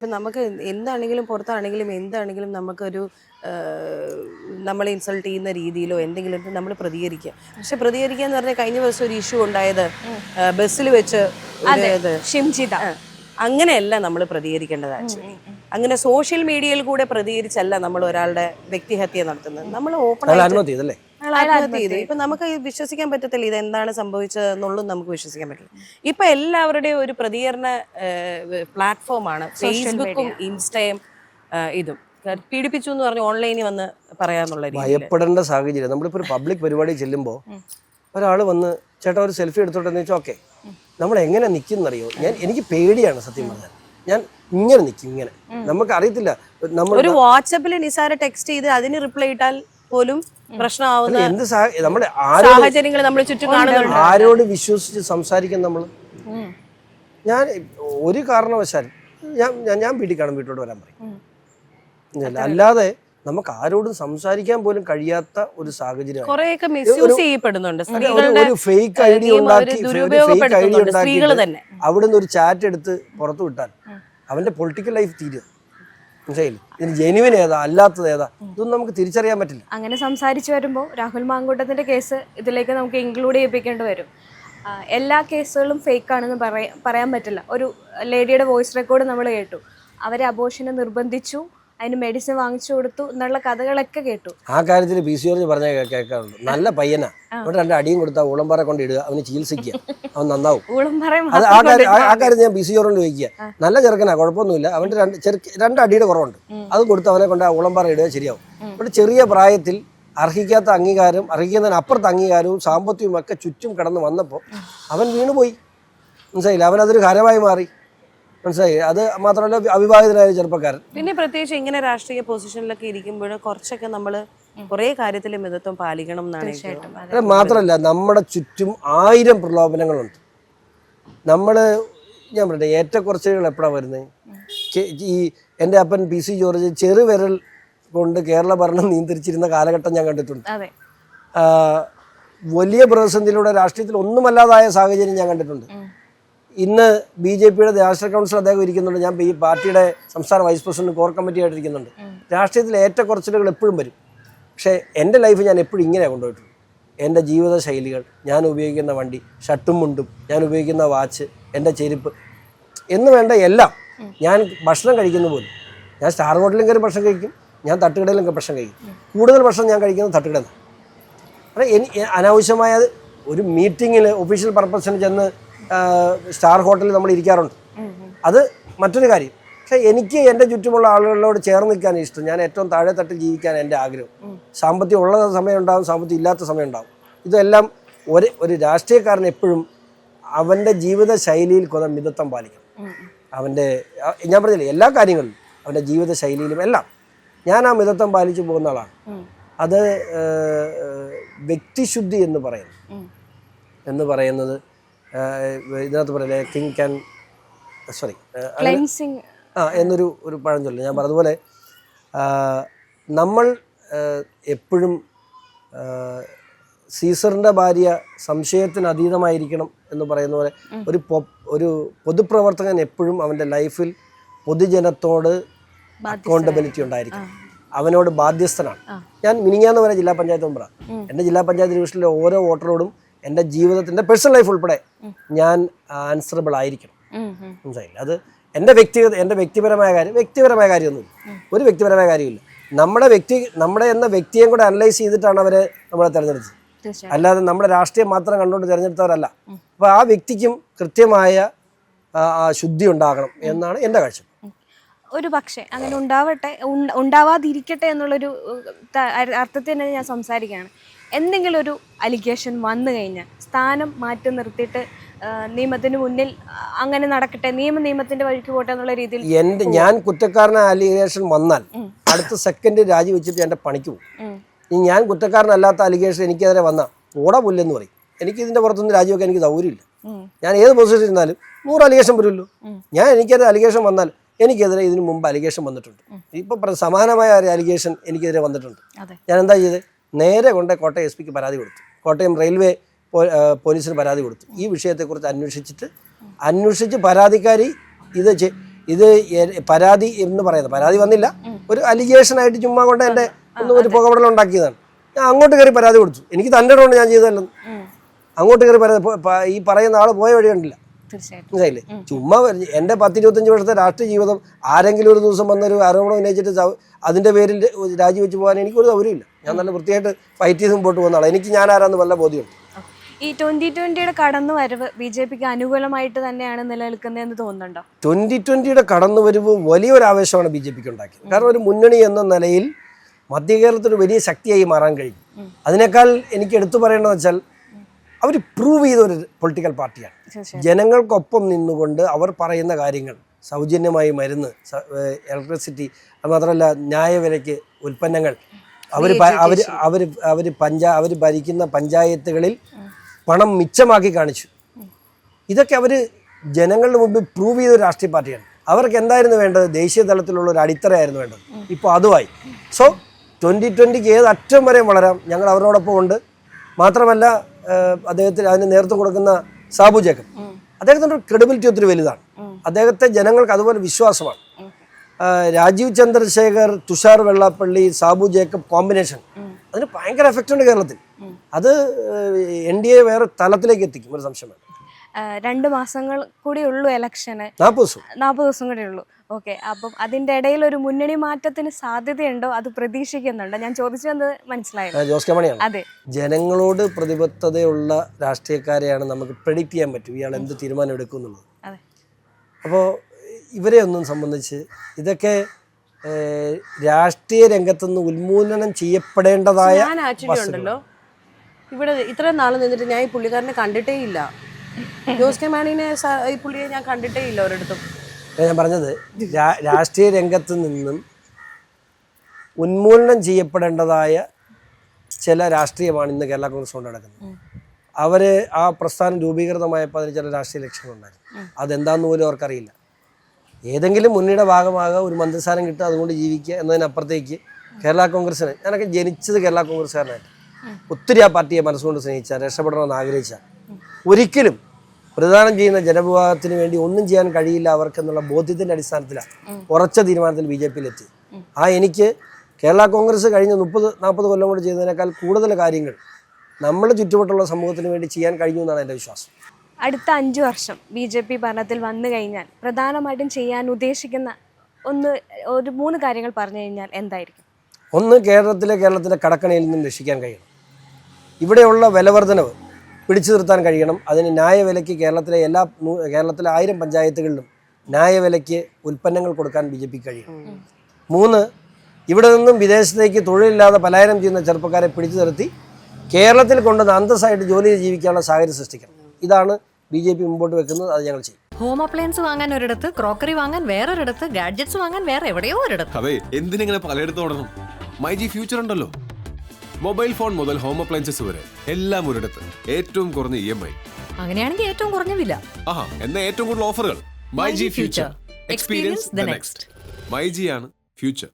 ഇപ്പം നമുക്ക് എന്താണെങ്കിലും പുറത്താണെങ്കിലും എന്താണെങ്കിലും നമുക്കൊരു നമ്മളെ ഇൻസൾട്ട് ചെയ്യുന്ന രീതിയിലോ എന്തെങ്കിലും നമ്മൾ പ്രതികരിക്കുക. പക്ഷെ പ്രതികരിക്കുക എന്ന് പറഞ്ഞാൽ കഴിഞ്ഞ ദിവസം ഒരു ഇഷ്യൂ ഉണ്ടായത് ബസ്സിൽ വെച്ച് ഷിംജിത അങ്ങനെയല്ല നമ്മൾ പ്രതികരിക്കേണ്ടത്. ആക്ച്വലി അങ്ങനെ സോഷ്യൽ മീഡിയയിൽ കൂടെ പ്രതികരിച്ചല്ല നമ്മൾ ഒരാളുടെ വ്യക്തിഹത്യ നടത്തുന്നത്. നമ്മൾ ഓപ്പൺ ആത്മഹത്യ ചെയ്തു. ഇപ്പൊ നമുക്ക് വിശ്വസിക്കാൻ പറ്റത്തില്ല ഇത് എന്താണ് സംഭവിച്ചതെന്നുള്ളത് നമുക്ക് വിശ്വസിക്കാൻ പറ്റില്ല. ഇപ്പൊ എല്ലാവരുടെയും ഒരു പ്രതികരണ പ്ലാറ്റ്ഫോമാണ് ഫേസ്ബുക്കും ഇൻസ്റ്റയും. ഇതും പീഡിപ്പിച്ചു എന്ന് പറഞ്ഞ് ഓൺലൈനിൽ വന്ന് പറയാന്നുള്ള ഭയപ്പെടേണ്ട സാഹചര്യം. നമ്മളിപ്പോ ഒരു പബ്ലിക് പരിപാടി ചെല്ലുമ്പോൾ ഒരാൾ വന്ന് ചേട്ടാ ഒരു സെൽഫി എടുത്തോട്ടെന്ന് വെച്ചാൽ ഓക്കെ, നമ്മൾ എങ്ങനെ നിൽക്കുന്നറിയോ? എനിക്ക് പേടിയാണ് സത്യം പറഞ്ഞാൽ. ഞാൻ ഇങ്ങനെ നിൽക്കും, ഇങ്ങനെ നമുക്ക് അറിയത്തില്ല. നമ്മൾ ഒരു വാട്സാപ്പിൽ നിസാര ടെക്സ്റ്റ് ചെയ്ത് അതിന് റിപ്ലൈ ഇട്ടാൽ പോലും പ്രശ്നമാവുന്ന എന്ത് നമ്മുടെ സാഹചര്യങ്ങൾ നമ്മൾ ചുറ്റും കാണുന്നുണ്ട്. ആരോട് വിശ്വസിച്ച് സംസാരിക്കും നമ്മൾ? ഞാൻ ഒരു കാരണവശാലും ഞാൻ വീട്ടിൽ കാണും, വീട്ടിലോട്ട് വരാൻ പറയും. അല്ലാതെ നമുക്ക് ആരോടും സംസാരിക്കാൻ പോലും കഴിയാത്ത ഒരു സാഹചര്യം. ഒരു ഫേക്ക് ഐഡി ഉണ്ടാക്കി അവിടുന്ന് ഒരു ചാറ്റ് എടുത്ത് പുറത്തു വിട്ടാൽ അവന്റെ പൊളിറ്റിക്കൽ ലൈഫ് തീരും. മനസ്സിലായില്ലേ? ഇതിന് ജെനുവിൻ ഏതാ അല്ലാത്തത് ഏതാ ഇതൊന്നും നമുക്ക് തിരിച്ചറിയാൻ പറ്റില്ല. അങ്ങനെ സംസാരിച്ചു വരുമ്പോൾ രാഹുൽ മാങ്കൂട്ടത്തിന്റെ കേസ് ഇതിലേക്ക് നമുക്ക് ഇൻക്ലൂഡ് ചെയ്യിപ്പിക്കേണ്ടി വരും. എല്ലാ കേസുകളും ഫേക്ക് ആണെന്ന് പറയാൻ പറ്റില്ല. ഒരു ലേഡിയുടെ വോയിസ് റെക്കോർഡ് നമ്മൾ കേട്ടു. അവരെ അബോർഷന് നിർബന്ധിച്ചു, അതിന് മെഡിസിൻ വാങ്ങിച്ചു കൊടുത്തു എന്നുള്ള കഥകളൊക്കെ കേട്ടു. ആ കാര്യത്തിൽ പി സി ജോർജ് പറഞ്ഞ കേൾക്കാറുണ്ട്. നല്ല പയ്യനാ, അവിടെ 2 അടിയും കൊടുത്താൽ ഊളംപാറ കൊണ്ട് ഇടുക, അവന് ചികിത്സിക്കുക, അവൻ നന്നാവും. അത് ആ കാര്യം ഞാൻ പി സി ജോർജിനോട് ചോദിക്കുക. നല്ല ചെറുക്കനാ, കുഴപ്പമൊന്നുമില്ല, അവന്റെ 2 അടിയുടെ കുറവുണ്ട്, അത് കൊടുത്ത് അവനെ കൊണ്ട് ആ ഊളംപാറ ഇടുക ശരിയാവും. ഇവിടെ ചെറിയ പ്രായത്തിൽ അർഹിക്കാത്ത അംഗീകാരം, അർഹിക്കുന്നതിന് അപ്പുറത്തെ അംഗീകാരവും സാമ്പത്തികവും ഒക്കെ ചുറ്റും കടന്ന് വന്നപ്പോൾ അവൻ വീണുപോയി. മനസ്സിലായില്ല? അവനതൊരു ഹരമായി മാറി. മനസ്സിലായി? അത് മാത്രമല്ല അവിവാഹിതനായ ചെറുപ്പക്കാരൻ. പിന്നെ പ്രത്യേകിച്ച് ഇങ്ങനെ രാഷ്ട്രീയ പൊസിഷനിലൊക്കെ ഇരിക്കുമ്പോൾ കുറച്ചൊക്കെ നമ്മൾ കുറെ കാര്യത്തിൽ മിതത്വം പാലിക്കണം എന്നാണ്. മാത്രമല്ല നമ്മുടെ ചുറ്റും 1000 പ്രലോഭനങ്ങളുണ്ട്. ഞാൻ പറയട്ടെ, ഏറ്റക്കുറച്ചുകൾ എപ്പോഴാണ് വരുന്നത്? ഈ എൻ്റെ അപ്പൻ പി സി ജോർജ് ചെറുവിരൽ കൊണ്ട് കേരള ഭരണം നിയന്ത്രിച്ചിരുന്ന കാലഘട്ടം ഞാൻ കണ്ടിട്ടുണ്ട്. വലിയ പ്രതിസന്ധിയിലൂടെ രാഷ്ട്രീയത്തിൽ ഒന്നുമല്ലാതായ സാഹചര്യം ഞാൻ കണ്ടിട്ടുണ്ട്. ഇന്ന് BJPയുടെ നാഷണൽ കൗൺസിൽ അദ്ദേഹം ഇരിക്കുന്നുണ്ട്. ഞാൻ ഈ പാർട്ടിയുടെ സംസ്ഥാന വൈസ് പ്രസിഡന്റ് കോർ കമ്മിറ്റി ആയിട്ടിരിക്കുന്നുണ്ട്. രാഷ്ട്രീയത്തിൽ ഏറ്റക്കുറച്ചിലുകൾ എപ്പോഴും വരും. പക്ഷേ എൻ്റെ ലൈഫ് ഞാൻ എപ്പോഴും ഇങ്ങനെയാണ് കൊണ്ടുപോയിട്ടുള്ളൂ. എൻ്റെ ജീവിത ശൈലികൾ, ഞാൻ ഉപയോഗിക്കുന്ന വണ്ടി, ഷർട്ടും മുണ്ടും, ഞാൻ ഉപയോഗിക്കുന്ന വാച്ച്, എൻ്റെ ചെരുപ്പ് എന്ന് വേണ്ട എല്ലാം. ഞാൻ ഭക്ഷണം കഴിക്കുന്ന പോലും, ഞാൻ സ്റ്റാർ ഹോട്ടലിലും കയറി ഭക്ഷണം കഴിക്കും, ഞാൻ തട്ടുകടയിലും ഭക്ഷണം കഴിക്കും. കൂടുതൽ ഭക്ഷണം ഞാൻ കഴിക്കുന്നത് തട്ടുകടയിൽ നിന്ന്. അപ്പോൾ അനാവശ്യമായ ഒരു മീറ്റിങ്ങിൽ ഒഫീഷ്യൽ പർപ്പസിന് ചെന്ന് സ്റ്റാർ ഹോട്ടലിൽ നമ്മൾ ഇരിക്കാറുണ്ട്. അത് മറ്റൊരു കാര്യം. പക്ഷേ എനിക്ക് എൻ്റെ ചുറ്റുമുള്ള ആളുകളോട് ചേർന്ന് നിൽക്കാൻ ഇഷ്ടം. ഞാൻ ഏറ്റവും താഴെ തട്ടിൽ ജീവിക്കാൻ എൻ്റെ ആഗ്രഹം. സാമ്പത്തികം ഉള്ള സമയം ഉണ്ടാകും, സാമ്പത്തികം ഇല്ലാത്ത സമയം ഉണ്ടാകും. ഇതെല്ലാം ഒരു രാഷ്ട്രീയക്കാരൻ എപ്പോഴും അവൻ്റെ ജീവിത ശൈലിയിൽ കുറേ മിതത്വം പാലിക്കണം. ഞാൻ പറഞ്ഞില്ലേ, എല്ലാ കാര്യങ്ങളിലും അവൻ്റെ ജീവിത ശൈലിയിലും എല്ലാം ഞാൻ ആ മിതത്വം പാലിച്ചു പോകുന്ന ആളാണ്. അത് വ്യക്തിശുദ്ധി എന്ന് പറയുന്നത് ഇതിനകത്ത് പറയില്ലേ, കിങ് ക്യാൻ എന്നൊരു പഴഞ്ചൊല്ല്. ഞാൻ പറഞ്ഞതുപോലെ നമ്മൾ എപ്പോഴും സീസറിൻ്റെ ഭാര്യ സംശയത്തിന് അതീതമായിരിക്കണം എന്ന് പറയുന്ന പോലെ ഒരു പൊതുപ്രവർത്തകൻ എപ്പോഴും അവൻ്റെ ലൈഫിൽ പൊതുജനത്തോട് അക്കൗണ്ടബിലിറ്റി ഉണ്ടായിരിക്കണം, അവനോട് ബാധ്യസ്ഥനാണ്. ഞാൻ മിനിങ്ങാന്ന് വരെ ജില്ലാ പഞ്ചായത്ത് മെമ്പറാണ്. എൻ്റെ ജില്ലാ പഞ്ചായത്ത് ഡിവിഷനിലെ ഓരോ വോട്ടറോടും എൻ്റെ ജീവിതത്തിൻ്റെ പേഴ്സണൽ ലൈഫ് ഉൾപ്പെടെ ഞാൻ ആൻസറബിൾ ആയിരിക്കണം. മനസ്സിലായില്ല? അത് എൻ്റെ വ്യക്തിപരമായ കാര്യമൊന്നുമില്ല. ഒരു വ്യക്തിപരമായ കാര്യമില്ല. നമ്മുടെ എന്ന വ്യക്തിയെ കൂടെ അനലൈസ് ചെയ്തിട്ടാണ് അവരെ നമ്മളെ തിരഞ്ഞെടുത്തത്. അല്ലാതെ നമ്മുടെ രാഷ്ട്രീയം മാത്രം കണ്ടുകൊണ്ട് തിരഞ്ഞെടുത്തവരല്ല. അപ്പോൾ ആ വ്യക്തിക്കും കൃത്യമായ ശുദ്ധി ഉണ്ടാകണം എന്നാണ് എൻ്റെ കാഴ്ച. ഒരു പക്ഷേ അങ്ങനെ ഉണ്ടാവാതിരിക്കട്ടെ എന്നുള്ളൊരു അർത്ഥത്തിൽ തന്നെ ഞാൻ സംസാരിക്കുകയാണ്. എന്തെങ്കിലും ഒരു അലിഗേഷൻ വന്നു കഴിഞ്ഞാൽ സ്ഥാനം മാറ്റി നിർത്തിയിട്ട് നിയമത്തിന് മുന്നിൽ അങ്ങനെ നടക്കട്ടെ, നിയമത്തിന്റെ വഴിക്ക് പോട്ടെ എന്നുള്ള രീതിയിൽ ഞാൻ കുറ്റക്കാരനായ അലിഗേഷൻ വന്നാൽ അടുത്ത സെക്കൻഡ് രാജിവെച്ചിട്ട് എൻ്റെ പണിക്ക് പോകും. ഞാൻ കുറ്റക്കാരനല്ലാത്ത അലിഗേഷൻ എനിക്കെതിരെ വന്നാൽ ഓടാ പുല്ലെന്ന് പറയും. എനിക്ക് ഇതിൻ്റെ പുറത്തൊന്നും രാജിവെക്കാൻ എനിക്ക് സൗകര്യമില്ല. ഞാൻ ഏത് പൊസിഷൻ ഇരുന്നാലും 100 അലിഗേഷൻ വരുമല്ലോ. എനിക്കെതിരെ അലിഗേഷൻ വന്നാൽ എനിക്കെതിരെ ഇതിനു മുമ്പ് അലിഗേഷൻ വന്നിട്ടുണ്ട്. ഇപ്പം സമാനമായ ഒരു അലിഗേഷൻ എനിക്കെതിരെ വന്നിട്ടുണ്ട്. ഞാൻ എന്താ ചെയ്തത്? നേരെ കൊണ്ട് കോട്ടയം SP പരാതി കൊടുത്തു, കോട്ടയം റെയിൽവേ പോലീസിന് പരാതി കൊടുത്തു. ഈ വിഷയത്തെക്കുറിച്ച് അന്വേഷിച്ച് പരാതിക്കാരി ഇത് പരാതി എന്ന് പറയുന്നത്, പരാതി വന്നില്ല, ഒരു അലിഗേഷനായിട്ട് ചുമ്മാ കൊണ്ട് എൻ്റെ ഒരു പുകപടലം ഉണ്ടാക്കിയതാണ്. ഞാൻ അങ്ങോട്ട് കയറി പരാതി കൊടുത്തു. എനിക്ക് തൻ്റെ ഇടമുണ്ട് ഞാൻ ചെയ്തതല്ലെന്ന്. അങ്ങോട്ട് കയറി ഈ പറയുന്ന ആൾ പോയ വഴി കണ്ടില്ല. മനസ്സിലായില്ലേ? ചുമ്മാ എൻ്റെ 10-25 വർഷത്തെ രാഷ്ട്രീയ ജീവിതം ആരെങ്കിലും ഒരു ദിവസം വന്നൊരു ആരോപണം ഉന്നയിച്ചിട്ട് അതിൻ്റെ പേരിൽ രാജിവെച്ച് പോകാൻ എനിക്കൊരു സൗകര്യമില്ല. ഞാൻ നല്ല വൃത്തിയായിട്ട് ഫൈറ്റ് ചെയ്ത് മുമ്പോട്ട് പോകുന്ന ആളാണ്. എനിക്ക് ഞാൻ ആരാന്ന് വല്ല ബോധ്യമുണ്ട്. ഈ 2020 കടന്നുവരവ് BJPക്ക് അനുകൂലമായിട്ട് തന്നെയാണ് നിലനിൽക്കുന്നതെന്ന് തോന്നുന്നുണ്ടോ? 2020 കടന്നുവരവ് വലിയൊരു ആവേശമാണ് BJPക്ക് ഉണ്ടാക്കിയത്. കാരണം ഒരു മുന്നണി എന്ന നിലയിൽ മധ്യ കേരളത്തിൽ വലിയ ശക്തിയായി മാറാൻ കഴിയും. അതിനേക്കാൾ എനിക്ക് എടുത്തു പറയേണ്ടതെന്ന് വെച്ചാൽ അവർ പ്രൂവ് ചെയ്ത ഒരു പൊളിറ്റിക്കൽ പാർട്ടിയാണ്. ജനങ്ങൾക്കൊപ്പം നിന്നുകൊണ്ട് അവർ പറയുന്ന കാര്യങ്ങൾ, സൗജന്യമായി മരുന്ന്, ഇലക്ട്രിസിറ്റി, അത് മാത്രമല്ല ന്യായവിലയ്ക്ക് ഉൽപ്പന്നങ്ങൾ, അവർ ഭരിക്കുന്ന പഞ്ചായത്തുകളിൽ പണം മിച്ചമാക്കി കാണിച്ചു. ഇതൊക്കെ അവർ ജനങ്ങളുടെ മുമ്പിൽ പ്രൂവ് ചെയ്ത ഒരു രാഷ്ട്രീയ പാർട്ടിയാണ്. അവർക്ക് എന്തായിരുന്നു വേണ്ടത്? ദേശീയ തലത്തിലുള്ള ഒരു അടിത്തറയായിരുന്നു വേണ്ടത്. ഇപ്പോൾ അതുമായി. സോ 2020 ഏത് അറ്റം വരെയും വളരാം. ഞങ്ങൾ അവരോടൊപ്പം ഉണ്ട്. മാത്രമല്ല അദ്ദേഹത്തിന് അതിന് നേതൃത്വം കൊടുക്കുന്ന സാബു ജേക്കബ്, അദ്ദേഹത്തിൻ്റെ ക്രെഡിബിലിറ്റി ഒത്തിരി വലുതാണ്. അദ്ദേഹത്തെ ജനങ്ങൾക്ക് അതുപോലെ വിശ്വാസമാണ്. രാജീവ് ചന്ദ്രശേഖർ, തുഷാർ വെള്ളാപ്പള്ളി, സാബു ജേക്കബ് കോമ്പിനേഷൻ അതിന് ഭയങ്കര എഫക്റ്റ് ഉണ്ട് കേരളത്തിൽ. അത് NDA വേറെ തലത്തിലേക്ക് എത്തിക്കും, ഒരു സംശയം വേണം. 2 മാസങ്ങൾ കൂടി ഉള്ളൂ ഇലക്ഷന്, 40 ദിവസം കൂടി ഉള്ളൂ. ഓക്കെ, അപ്പം അതിൻ്റെ ഇടയിൽ ഒരു മുന്നണി മാറ്റത്തിന് സാധ്യതയുണ്ടോ? അത് പ്രതീക്ഷിക്കുന്നുണ്ടോ? ഞാൻ ചോദിച്ചത് മനസ്സിലായോ? ജോസ് കെ മണിയാണ്. അതെ, ജനങ്ങളോട് പ്രതിബദ്ധതയുള്ള രാഷ്ട്രീയക്കാരെയാണ് നമുക്ക് പ്രെഡിക്റ്റ് ചെയ്യാൻ പറ്റും ഇയാൾ എന്ത് തീരുമാനം എടുക്കും എന്നുള്ളത്. അപ്പോൾ ഇവരെ ഒന്നും സംബന്ധിച്ച് ഇതൊക്കെ രാഷ്ട്രീയ രംഗത്തുനിന്ന് ഉന്മൂലനം ചെയ്യപ്പെടേണ്ടതായ ഉണ്ടല്ലോ. ഇവിടെ ഇത്രയും നാൾ നിന്നിട്ട് ഞാൻ ഈ പുള്ളിക്കാരനെ കണ്ടിട്ടേ ഇല്ല. ജോസ് കെ മാണിനെ, ഈ പുള്ളിയെ ഞാൻ കണ്ടിട്ടേ ഇല്ല ഒരിടത്തും. ഞാൻ പറഞ്ഞത് രാഷ്ട്രീയ രംഗത്ത് നിന്നും ഉന്മൂലനം ചെയ്യപ്പെടേണ്ടതായ ചില രാഷ്ട്രീയമാണ് ഇന്ന് കേരള കോൺഗ്രസ് കൊണ്ട് നടക്കുന്നത്. അവർ ആ പ്രസ്ഥാനം രൂപീകൃതമായപ്പോൾ അതിന് ചില രാഷ്ട്രീയ ലക്ഷ്യങ്ങളുണ്ടായിരുന്നു. അതെന്താന്ന് പോലും അവർക്കറിയില്ല. ഏതെങ്കിലും മുന്നണിയുടെ ഭാഗമാകുക, ഒരു മന്ത്രിസ്ഥാനം കിട്ടുക, അതുകൊണ്ട് ജീവിക്കുക എന്നതിനപ്പുറത്തേക്ക് കേരള കോൺഗ്രസ്സിന്, ഞാനൊക്കെ ജനിച്ചത് കേരള കോൺഗ്രസ്സുകാരനായിട്ട്, ഒത്തിരി ആ പാർട്ടിയെ മനസ്സുകൊണ്ട് സ്നേഹിച്ച, രക്ഷപ്പെടണമെന്ന് ആഗ്രഹിച്ച, ഒരിക്കലും പ്രതിദാനം ചെയ്യുന്ന ജനവിഭാഗത്തിന് വേണ്ടി ഒന്നും ചെയ്യാൻ കഴിയില്ല അവർക്കെന്നുള്ള ബോധ്യത്തിൻ്റെ അടിസ്ഥാനത്തിലാണ് ഉറച്ച തീരുമാനത്തിൽ BJPയിലെത്തി. എനിക്ക് കേരള കോൺഗ്രസ് കഴിഞ്ഞ 30-40 കൊല്ലം കൊണ്ട് ചെയ്തതിനേക്കാൾ കൂടുതൽ കാര്യങ്ങൾ നമ്മുടെ ചുറ്റുവട്ടുള്ള സമൂഹത്തിന് വേണ്ടി ചെയ്യാൻ കഴിഞ്ഞു എന്നാണ് എൻ്റെ വിശ്വാസം. അടുത്ത 5 വർഷം BJP ഭരണത്തിൽ വന്നു കഴിഞ്ഞാൽ പ്രധാനമായിട്ടും ചെയ്യാൻ ഉദ്ദേശിക്കുന്ന ഒരു 3 കാര്യങ്ങൾ പറഞ്ഞു കഴിഞ്ഞാൽ എന്തായിരിക്കും? ഒന്ന്, കേരളത്തിലെ കടക്കണിയിൽ നിന്നും രക്ഷിക്കാൻ കഴിയണം. ഇവിടെയുള്ള വിലവർദ്ധനവ് പിടിച്ചു നിർത്താൻ കഴിയണം. അതിന് ന്യായവിലയ്ക്ക് കേരളത്തിലെ 1000 പഞ്ചായത്തുകളിലും ന്യായവിലയ്ക്ക് ഉൽപ്പന്നങ്ങൾ കൊടുക്കാൻ BJPക്ക് കഴിയണം. 3, ഇവിടെ നിന്നും വിദേശത്തേക്ക് തൊഴിലില്ലാതെ പലായനം ചെയ്യുന്ന ചെറുപ്പക്കാരെ പിടിച്ചു നിർത്തി കേരളത്തിൽ കൊണ്ടുവന്ന് അന്തസ്സായിട്ട് ജോലി ചെയ്ത് ജീവിക്കാനുള്ള സാഹചര്യം സൃഷ്ടിക്കണം. ഇതാണ് BJP മുമ്പോട്ട് വെക്കുന്നത്. അത് ഞങ്ങൾ ചെയ്യും. ഹോം അപ്ലയൻസ് വാങ്ങാൻ ഒരിടത്ത്, ക്രോക്കറി വാങ്ങാൻ വേറൊരിടത്ത്, ഗാഡ്ജറ്റ്സ് വാങ്ങാൻ വേറെ എവിടെയോ ഒരിടത്ത്. അതെ, എന്തിനെങ്ങനെ പലയിടത്തും ഓടണം? MyG ഫ്യൂച്ചർ ഉണ്ടല്ലോ. മൊബൈൽ ഫോൺ മുതൽ ഹോം അപ്ലയൻസസ് വരെ എല്ലാം ഒരിടത്ത്, ഏറ്റവും കുറഞ്ഞ EMI. അങ്ങനെയാണെങ്കിൽ ഏറ്റവും കുറഞ്ഞ വില. എന്നാ ഏറ്റവും കൂടുതൽ ഓഫറുകൾ. MyG future, experience the next. MyG ആണ് ഫ്യൂച്ചർ.